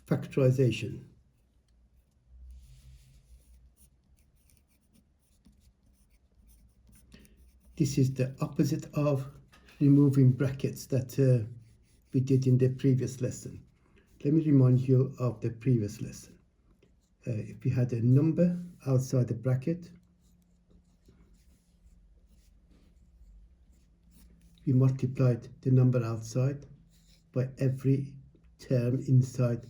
factorization. This is the opposite of removing brackets that we did in the previous lesson. Let me remind you of the previous lesson. If we had a number outside the bracket, we multiplied the number outside by every term inside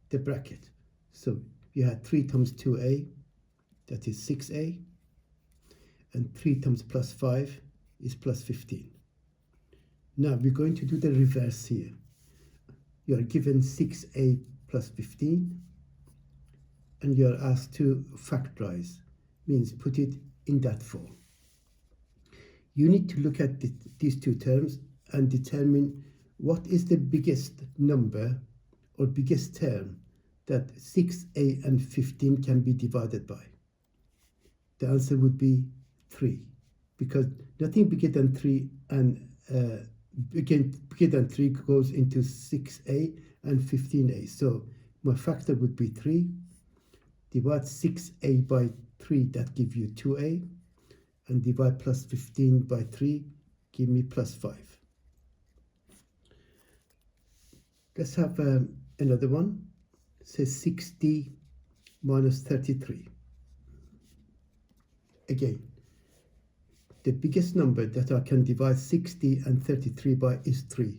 the bracket. So you had 3 times 2a, that is 6a, and 3 times plus 5 is plus 15. Now we're going to do the reverse here. You are given 6a plus 15, and you are asked to factorize, means put it in that form. You need to look at these two terms and determine what is the biggest number or biggest term that 6a and 15 can be divided by. The answer would be 3, because nothing bigger than 3 and bigger than 3 goes into 6a and 15a. So my factor would be 3. Divide 6a by 3, that gives you 2a, and divide plus 15 by 3, give me plus 5. Let's have another one. It says 60 minus 33. Again, the biggest number that I can divide 60 and 33 by is 3.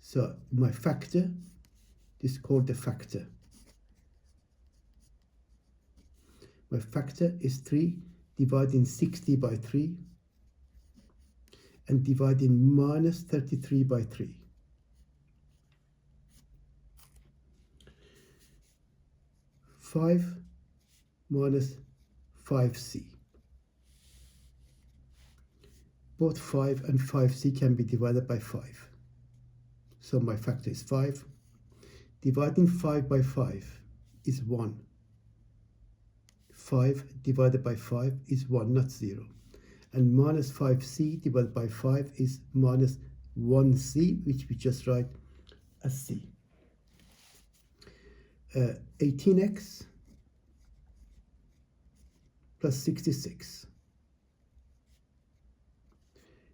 So my factor is called the factor. My factor is 3, dividing 60 by 3, and dividing minus 33 by 3. Five minus 5c. Both 5 and 5c can be divided by 5. So my factor is 5. Dividing 5 by 5 is 1. 5 divided by 5 is 1, not 0. And minus 5c divided by 5 is minus 1c, which we just write as c. 18x plus 66.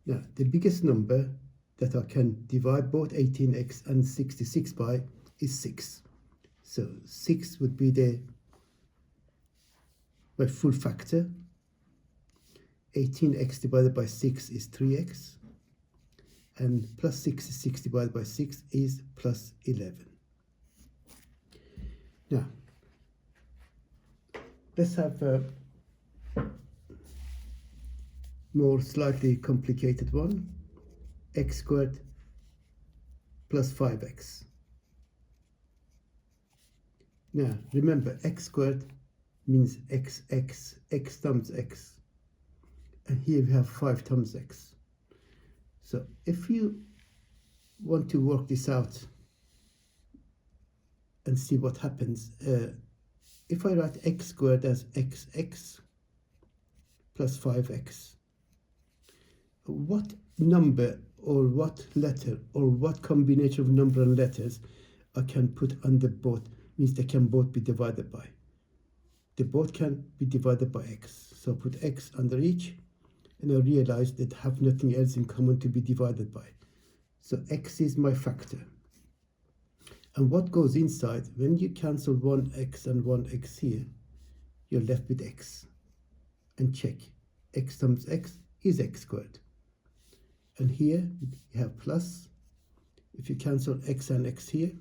Now, the biggest number that I can divide both 18x and 66 by is 6. So 6 would be my full factor. 18x divided by 6 is 3x, and plus 66 divided by 6 is plus 11. Now, let's have a more slightly complicated one. X squared plus 5x. Now, remember, x squared means x times x. And here we have 5 times x. So if you want to work this out and see what happens, if I write x squared as xx plus 5x, what number or what letter or what combination of number and letters I can put under both, means they can both be divided by. They both can be divided by x. So put x under each, and I realize that I have nothing else in common to be divided by. So x is my factor. And what goes inside, when you cancel 1x and 1x here, you're left with x. And check, x times x is x squared. And here you have plus. If you cancel x and x here,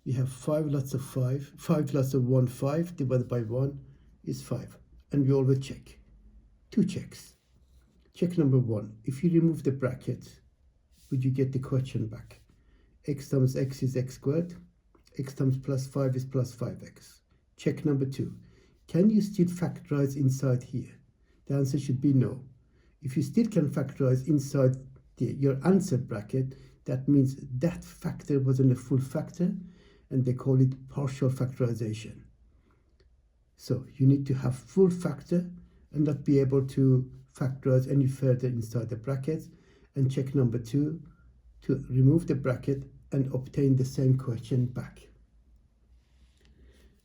you have 5 lots of 5. 5 lots of 1, 5 divided by 1 is 5. And we always check. 2 checks. Check number 1. If you remove the bracket, would you get the question back? X times x is x squared. X times plus 5 is plus 5x. Check number 2. Can you still factorize inside here? The answer should be no. If you still can factorize inside your answer bracket, that means that factor wasn't a full factor, and they call it partial factorization. So you need to have full factor and not be able to factorize any further inside the brackets. And check number 2, to remove the bracket and obtain the same question back.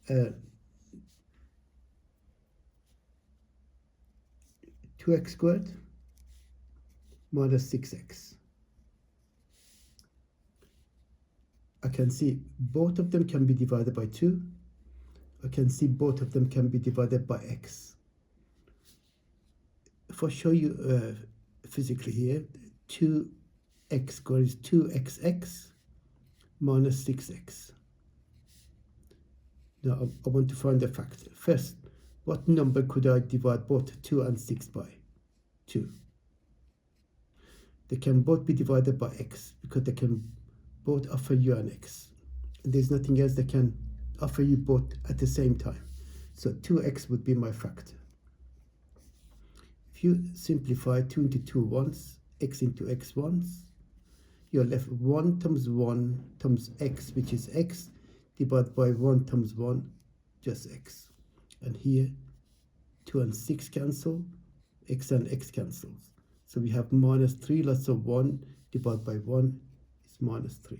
2x squared minus 6x. I can see both of them can be divided by 2. I can see both of them can be divided by x. If I show you physically here, 2x squared is 2xx minus 6x. Now I want to find the factor. First, what number could I divide both 2 and 6 by? 2. They can both be divided by x because they can both offer you an x. And there's nothing else that can offer you both at the same time. So 2x would be my factor. If you simplify 2 into 2 once, x into x once, you're left 1 times 1 times x, which is x, divided by 1 times 1, just x. And here, 2 and 6 cancel, x and x cancels. So we have minus 3 lots of 1 divided by 1 is minus 3.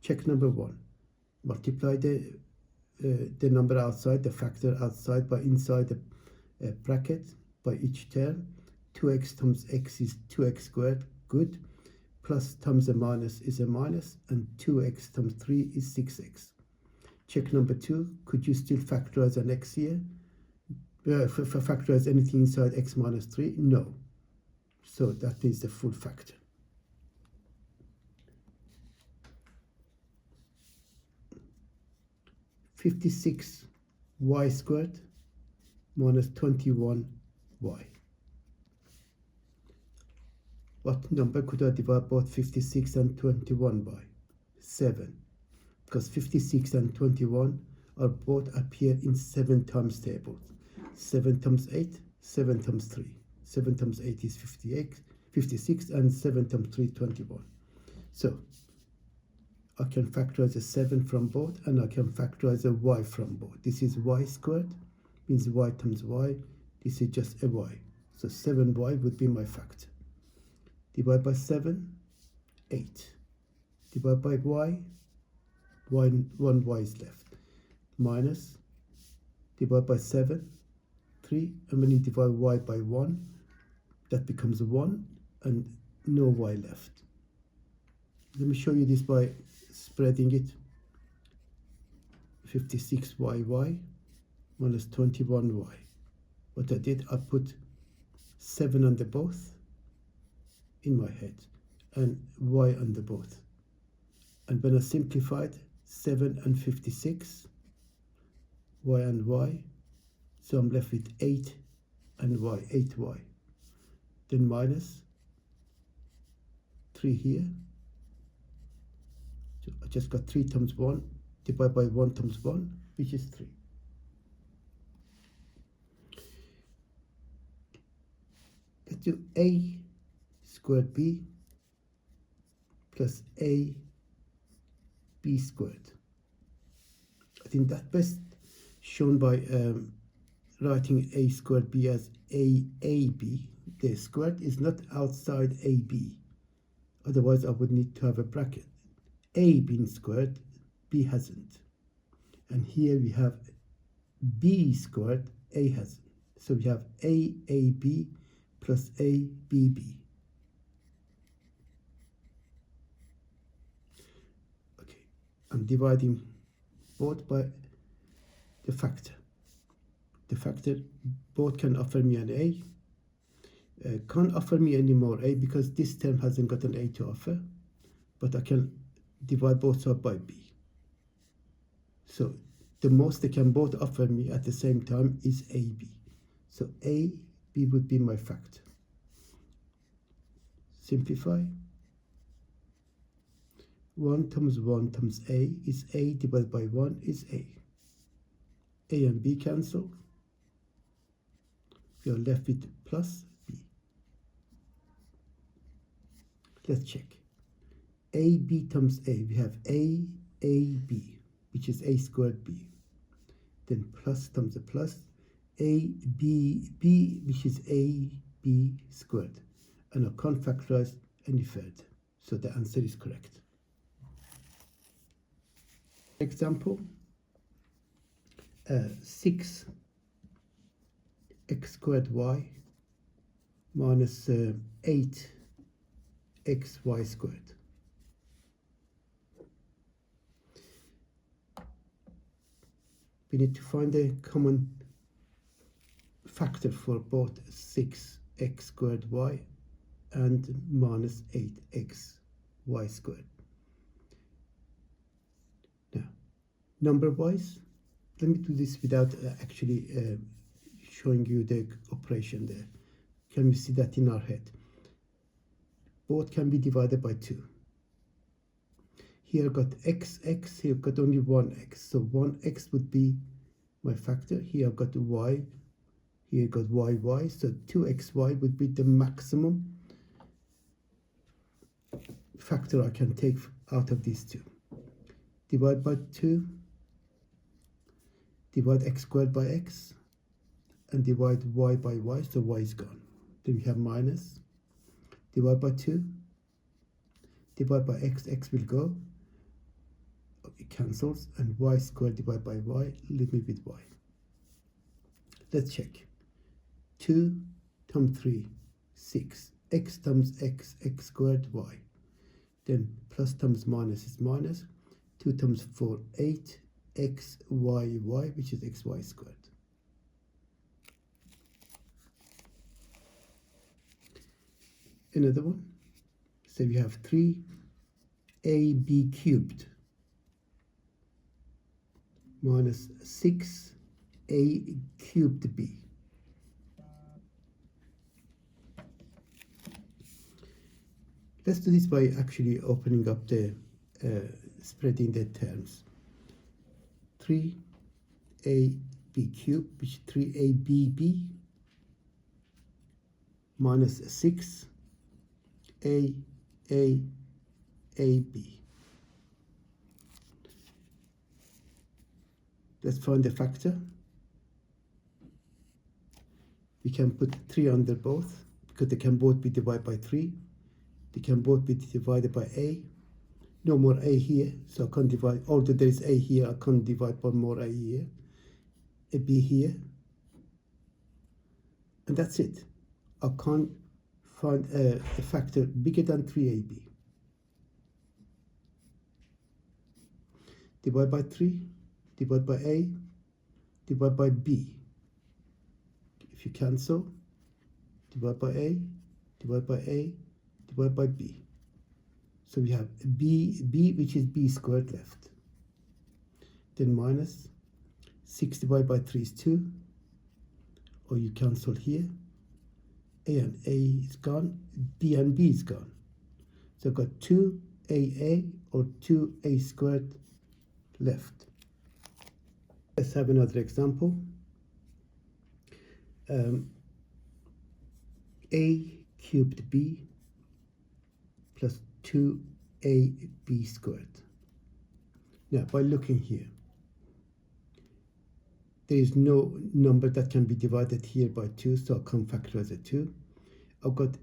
Check number 1. Multiply the number outside, the factor outside by inside the bracket by each term. 2x times x is 2x squared, good. Plus times a minus is a minus, and 2x times 3 is 6x. Check number 2, could you still factorize an x here? Factorize anything inside x minus 3? No. So that means the full factor. (56y squared minus 21y). What number could I divide both 56 and 21 by? 7. Because 56 and 21 are both appear in 7 times tables. 7 times 8, 7 times 3. 7 times 8 is 56, and 7 times 3, 21. So I can factorize a 7 from both, and I can factorize a y from both. This is y squared, means y times y. This is just a y. So 7y would be my factor. Divide by 7, 8. Divide by y, 1 y is left. Minus, divide by 7, 3. And when you divide y by 1, that becomes 1, and no y left. Let me show you this by spreading it. 56y minus 21y. What I did, I put 7 under both in my head and y under both. And when I simplified 7 and 56, y and y, so I'm left with 8 and y, 8y. Then minus 3 here. So I just got 3 times 1, divided by 1 times 1, which is 3. Let's do a squared b plus a b squared. I think that best shown by writing a squared b as ab. The squared is not outside ab. Otherwise, I would need to have a bracket. A being squared, b hasn't. And here we have b squared, a hasn't. So we have aab plus abb. Okay, I'm dividing both by the factor. The factor both can offer me an a. Can't offer me any more a because this term hasn't got an a to offer, but I can divide both sides by b. So the most they can both offer me at the same time is ab. So ab would be my factor. Simplify. 1 times 1 times a is a divided by 1 is a. A and b cancel. We are left with plus b. Let's check. ab times a, we have ab, which is a squared b. Then plus times a plus, abb, which is ab squared. And I can't factorize any further. So the answer is correct. Example, 6 x squared y minus 8 x y squared. We need to find a common factor for both 6 x squared y and minus 8 x y squared. Now, number wise, let me do this without actually showing you the operation there. Can we see that in our head? Both can be divided by 2. Here I've got x, here I've got only 1x. So 1x would be my factor. Here I've got y, here I've got y. So 2xy would be the maximum factor I can take out of these two. Divide by 2, divide x squared by x, and divide y by y, so y is gone. Then we have minus, divide by 2, divide by x, x will go, it cancels, and y squared divided by y, leave me with y. Let's check. 2 times 3, 6, x times x, x squared, y. Then plus times minus is minus, 2 times 4, 8, x, y, y, which is xy squared. Another one, so we have 3ab cubed minus 6a cubed b. Let's do this by actually opening up the, spreading the terms. 3ab cubed, which is 3abb minus 6ab. Let's find the factor. We can put 3 under both, because they can both be divided by 3. They can both be divided by a. No more a here, so I can't divide, although there is a here, I can't divide one more a here. A b here. And that's it. I can't find a factor bigger than 3ab. Divide by 3, divide by a, divide by b. If you cancel, divide by a, divide by a, divide by b. So we have b, which is b squared left. Then minus 6 divided by 3 is 2. Or you cancel here. A and a is gone. B and b is gone. So I've got 2aa or 2a squared left. Let's have another example. A cubed b plus 2ab squared. Now, by looking here, there is no number that can be divided here by 2, so I can't factorize a 2. I've got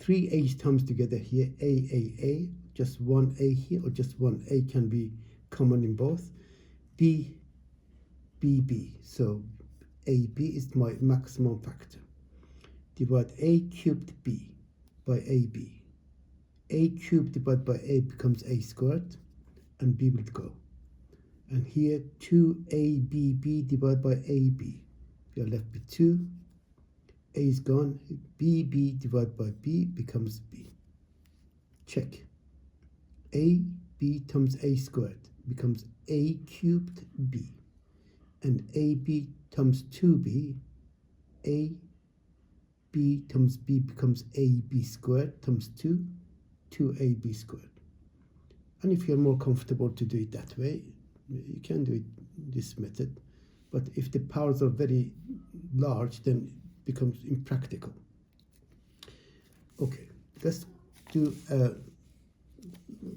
3 a's times together here, a, just one a here, or just one a can be common in both. b, so ab is my maximum factor. Divide a cubed b by ab. A cubed divided by a becomes a squared, and b will go. And here 2abb divided by ab. We are left with 2. A is gone. bb divided by b becomes b. Check. ab times a squared becomes a cubed b. And ab times 2b, ab times b becomes ab squared times 2, 2ab squared. And if you're more comfortable to do it that way, you can do it this method. But if the powers are very large, then it becomes impractical. Okay, let's do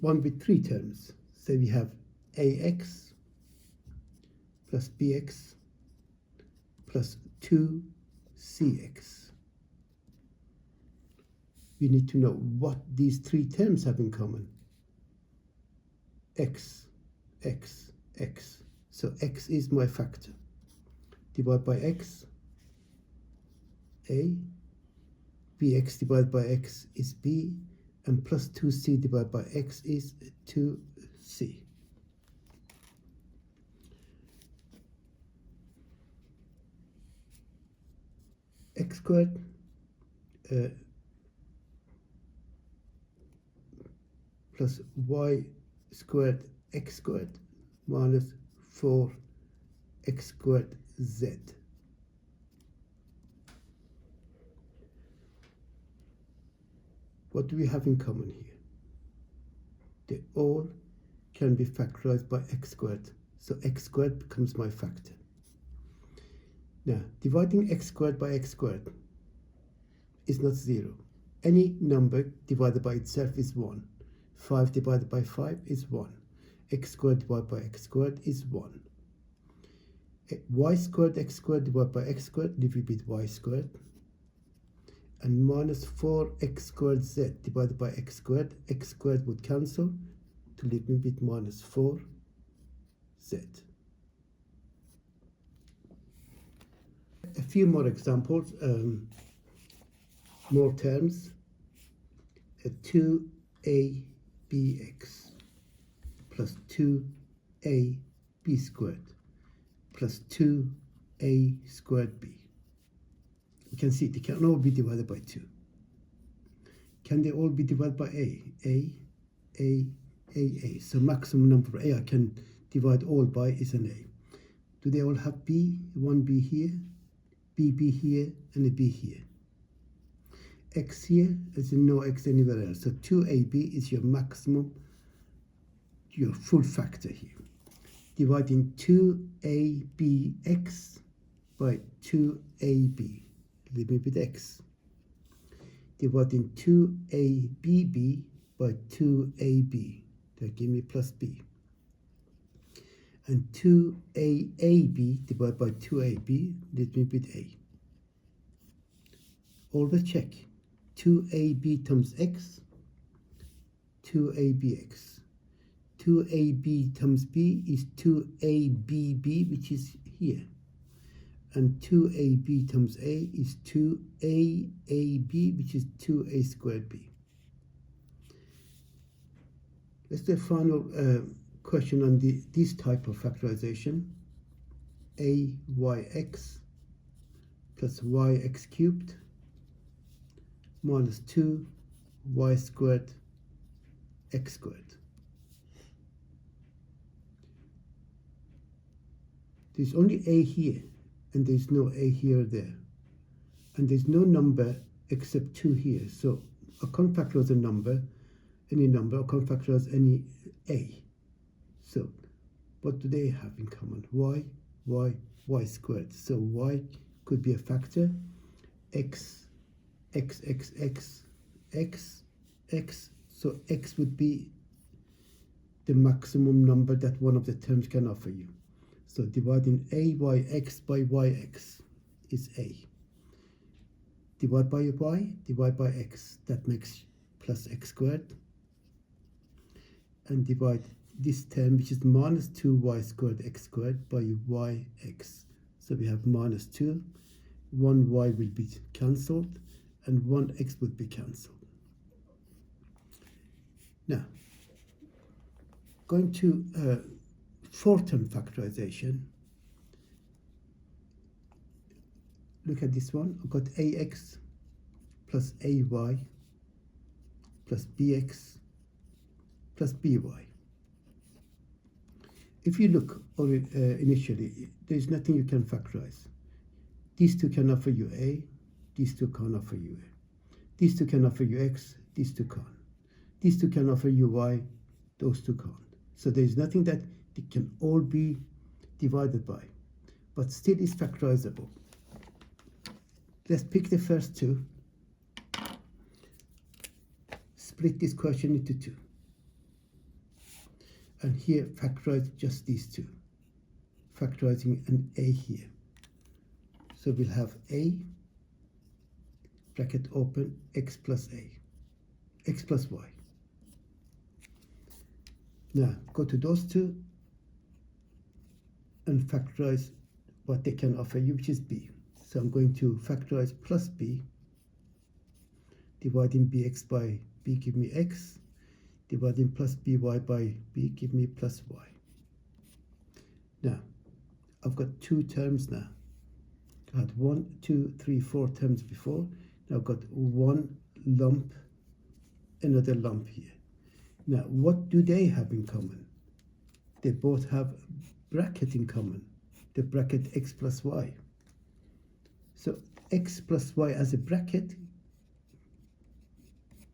one with 3 terms. So we have ax plus bx plus 2cx. We need to know what these 3 terms have in common. X. So x is my factor. divided by x, a, bx divided by x is b, and plus 2c divided by x is 2c. X squared plus y squared x squared minus 4x squared z. What do we have in common here? They all can be factorized by x squared. So x squared becomes my factor. Now, dividing x squared by x squared is not 0. Any number divided by itself is 1. 5 divided by 5 is 1. X squared divided by x squared is 1. Y squared x squared divided by x squared, leave it with y squared. And minus 4x squared z divided by x squared would cancel to leave me with minus 4z. A few more examples, more terms. 2abx plus 2ab squared plus 2a squared b. You can see they can all be divided by 2. Can they all be divided by a? So maximum number of a I can divide all by is an a. Do they all have b? One b here, b here, and a b here. X here is no x anywhere else. So 2ab is your maximum, your full factor here. Dividing 2abx by 2ab. Leave me with x. Dividing 2abb by 2ab. That give me plus b. And 2aab divided by 2ab, leave me with a. Always check. 2ab times x, 2abx. 2ab times b is 2abb, which is here. And 2ab times a is 2aab, which is 2a squared b. Let's do a final question on this type of factorization. ayx plus yx cubed minus 2y squared x squared. There's only a here, and there's no a here or there. And there's no number except 2 here. So I can't factorize a number, any number. I can't factorize any a. So what do they have in common? Y squared. So y could be a factor. X. So x would be the maximum number that one of the terms can offer you. So dividing ayx by yx is a. Divide by y, divide by x. That makes plus x squared. And divide this term, which is minus 2y squared x squared, by yx. So we have minus 2. 1y will be cancelled, and 1x would be cancelled. Now, going to four-term factorization. Look at this one. I've got ax plus ay plus bx plus by. If you look initially, there's nothing you can factorize. These two can offer you a, these two can't offer you a. These two can offer you x, these two can't. These two can offer you y, those two can't. So there's nothing that they can all be divided by, but still is factorizable. Let's pick the first two. Split this question into 2. And here factorize just these two. Factorizing an a here. So we'll have a, bracket open, x plus a, x plus y. Now go to those two and factorize what they can offer you, which is b. So I'm going to factorize plus b, dividing bx by b give me x, dividing plus by b give me plus y. Now, I've got two terms now. I had 1, 2, 3, 4 terms before. Now I've got one lump, another lump here. Now, what do they have in common? They both have bracket in common, the bracket x plus y. So x plus y as a bracket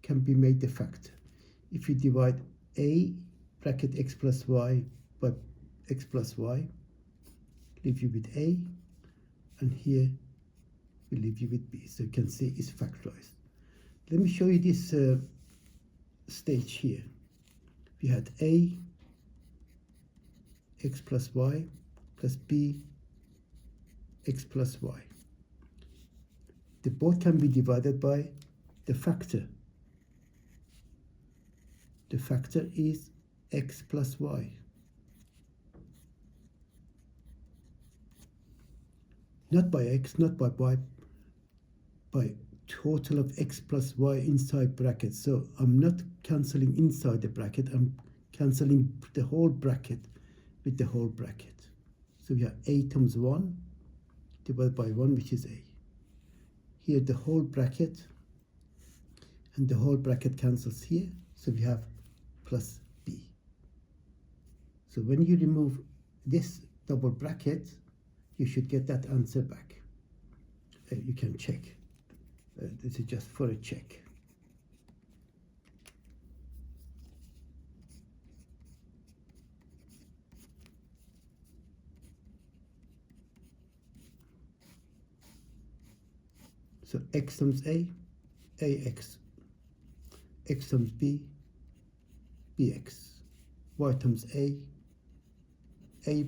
can be made the factor. If you divide a bracket x plus y by x plus y, leave you with a, and here we leave you with b. So you can see it's factorized. Let me show you this stage here. We had a x plus y plus b x plus y. The both can be divided by the factor. The factor is x plus y. Not by x, not by y, by total of x plus y inside bracket. So I'm not cancelling inside the bracket, I'm cancelling the whole bracket with the whole bracket. So we have a times 1 divided by 1, which is a. Here the whole bracket and the whole bracket cancels here, so we have plus b. So when you remove this double bracket, you should get that answer back. You can check. This is just for a check. So x times a, ax. X times b, bx. Y times a, ay.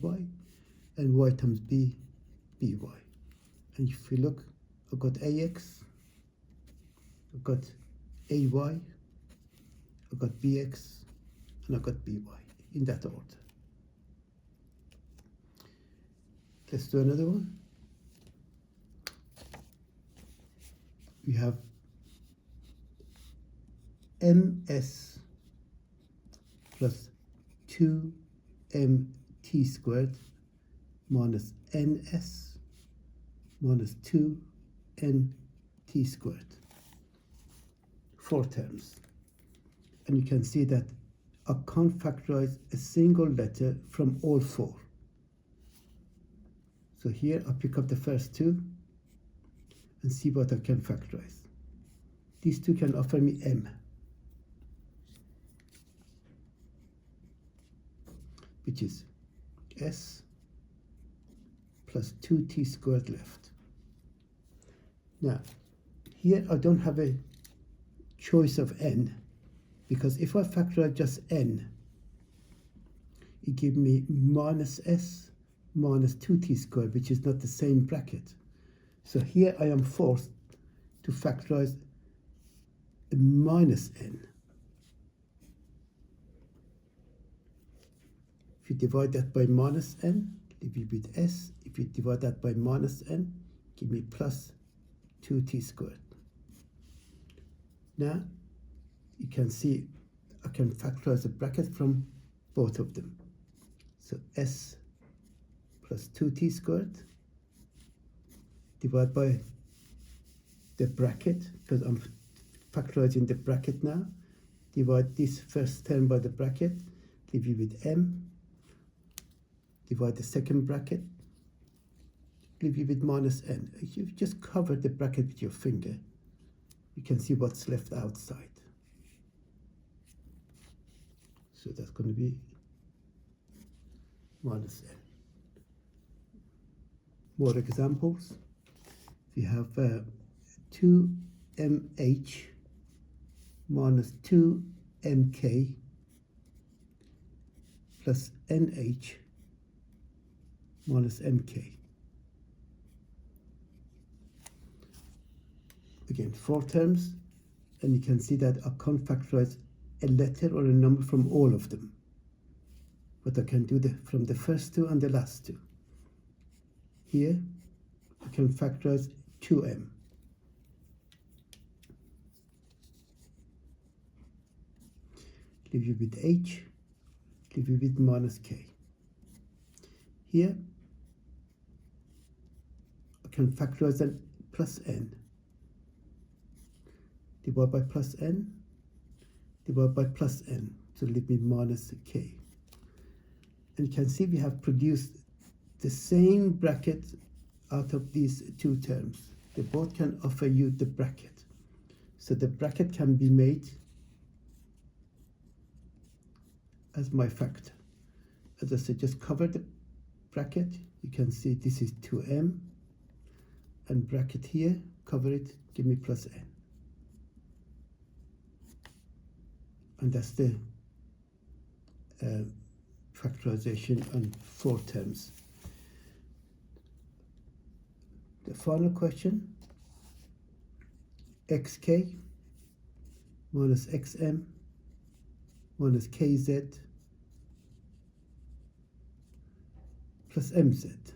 And y times b, by. And if you look, I've got ax, I've got ay, I've got bx, and I've got by, in that order. Let's do another one. We have ms plus 2mt squared minus ns minus 2nt squared. 4 terms. And you can see that I can't factorize a single letter from all 4. So here I pick up the first 2 and see what I can factorize. These 2 can offer me m, which is s plus 2t squared left. Now, here I don't have a choice of n, because if I factorize just n, it gives me minus s minus 2t squared, which is not the same bracket. So here I am forced to factorize a minus n. If you divide that by minus n, leave it with s. If you divide that by minus n, give me plus 2t squared. Now, you can see I can factorize the bracket from both of them. So s plus 2t squared divided by the bracket, because I'm factorizing the bracket now. Divide this first term by the bracket, leave you with m. Divide the second bracket, leave you with minus n. If you just cover the bracket with your finger, you can see what's left outside. So that's going to be minus n. More examples. We have 2mh minus 2mk plus nh minus mk. Again, 4 terms, and you can see that I can't factorize a letter or a number from all of them, but I can do from the first 2 and the last 2. Here I can factorize 2m. Leave you with h, leave you with minus k. Here I can factorize an plus n. Divide by plus n, divide by plus n, so leave me minus k. And you can see we have produced the same bracket out of these two terms. They both can offer you the bracket. So the bracket can be made as my factor. As I said, just cover the bracket. You can see this is 2m, and bracket here, cover it, give me plus n. And that's the factorization on 4 terms. The final question, xk minus xm minus kz plus mz.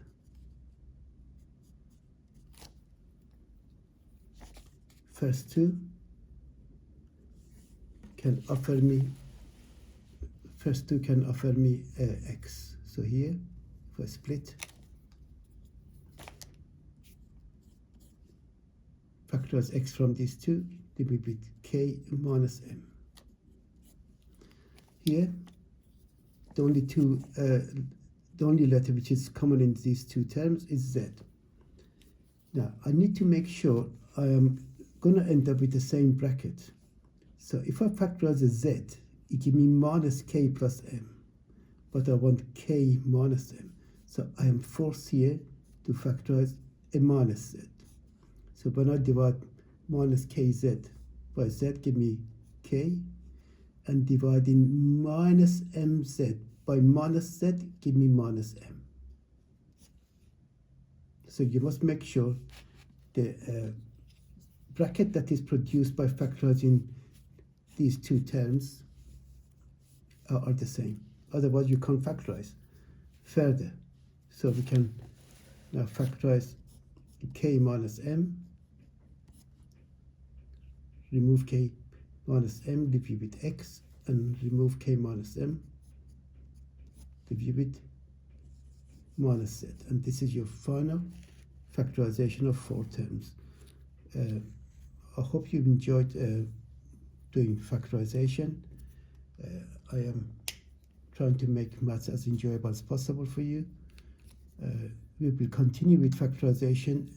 First two can offer me x. So here, if I split, factorize x from these two, leave me with k minus m. Here, the only letter which is common in these two terms is z. Now, I need to make sure I am going to end up with the same bracket. So if I factorize a z, it gives me minus k plus m, but I want k minus m. So I am forced here to factorize a minus z. So when I divide minus kz by z, give me k, and dividing minus mz by minus z, give me minus m. So you must make sure the bracket that is produced by factorizing these two terms are the same. Otherwise, you can't factorize further. So we can now factorize k minus m, remove k minus m, leave you with x, and remove k minus m, leave you with minus z. And this is your final factorization of 4 terms. I hope you've enjoyed doing factorization. I am trying to make maths as enjoyable as possible for you. We will continue with factorization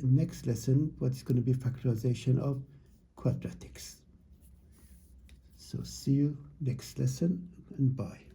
next lesson, but it's going to be factorization of quadratics. So see you next lesson, and bye.